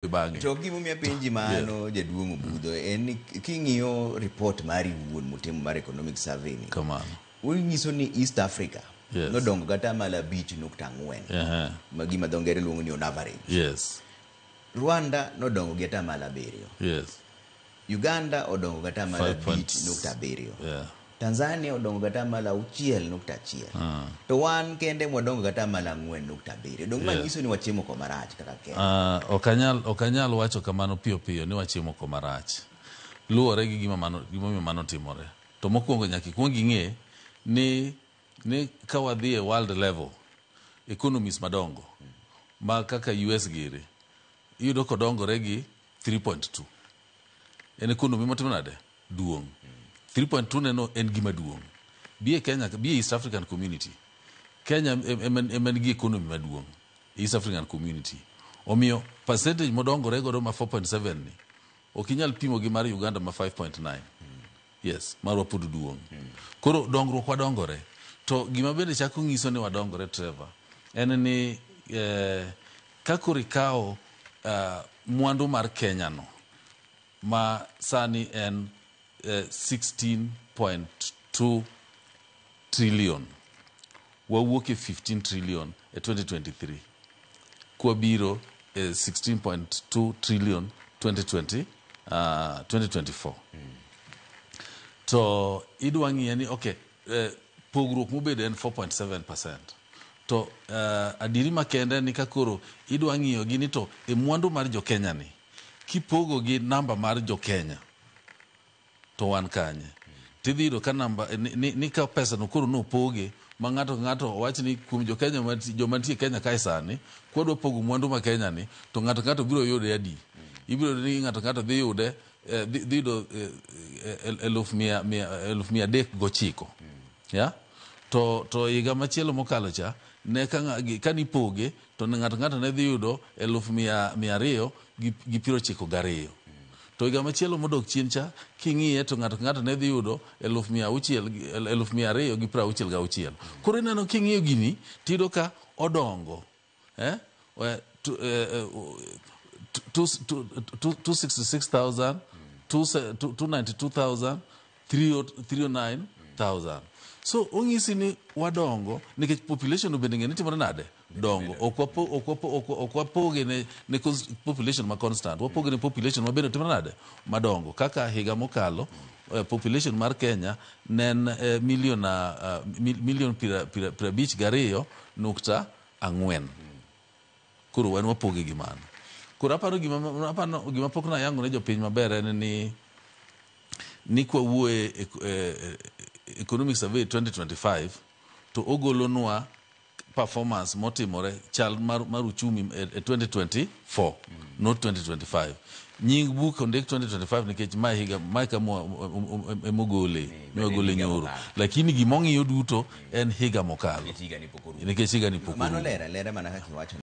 bange. To gimo mi penji mano jaduong' Obudho en king'iyo report mari wuon motimo mar economic survey ni. Kamano. Unyiso ni East Africa Yes. nodongo gata mala 5.4. Magima dho ngere luongo ni on average. Yes. Rwanda nodongo gi ata mala 7. Yes. Uganda odongo gata mala 5.7. Yeah. Tanzania odongo gata mala 6.1. To wan kende mwadongo gata mala 4.7. Dong manyiso ni wachimo komarach kaka Kenya. Okanyal wacho kamano piyo ni wachimo komarach. Luore gi gima mano timore. To mokwongo nyaka ikwong ing'e ni ka wadhi e world level economies madongo ma kaka US giri iyudo kodongore gi 3.2. En economy matimo nade? Duong'. 3.2 neno en gima duong'. Bi Kenya, bi East African Community. Kenya emen gi economy maduong'. East African Community. Omiyo percentage modongore godo ma 4.7 ni okinyal pimo gi mar Uganda ma 5.9. Yes, marwa pod duong'. Koro dongruok wadongore. To gima bende chako ng'iso ni wadongore, Trevor, en ni kakori kao mwandu mar Kenya no ma sani en 16.2 trillion. Wawuok e 15 trillion e 2023. Kwa biro 16.2 trillion 2024. To idwa ng'iye ni pogruok mobedo en 4.7%. To adiri makende ni kakoro idwa ng'iyo gini to e mwandu mar jo Kenya ni kipogo gi namba mar jo Kenya to wan kanye. Tidhi yudo ka namba ni ka pesa no koro no poge ma ng'ato wach ni kuom jo Kenya joma nitie Kenya kae sani kwadwa pogo mwandu ma Kenya ni to ng'ato biro yude adi. Ibiro ni ng'ato dhi yude dhi yudo 1,309. Ya? To higa machielo mokalo cha ne ka nipoge to ng'ato ne dhi yudo 292. To higa machielo modok chien cha king'iye to ng'ato ne dhi yudo 266. Koro ineno king'iyo gini tido ka odongo 266,000, 292,000, 309,000. So ong'isi ni wadongo nikech population obende ng'eni timore nade? Dongo. Okwapoge ne population ma constant. Wapoge ne population ma bende timore nade? Madongo. Kaka higa mokalo population mar Kenya nen million 52.4. Koro wan wapoge gi mano. Koro aparo gima pok na yango ne jopiny maber en ni kwa wuoye economic survey 2025 to ogolonwa performance motimore chal mar uchumi e 2024 not 2025. Nying book ondik 2025 nikech ma kama emogole nyoro, lakini gimong'iyo duto en higa mokalo nikech higa ni pok mano lera mana kaka iwacho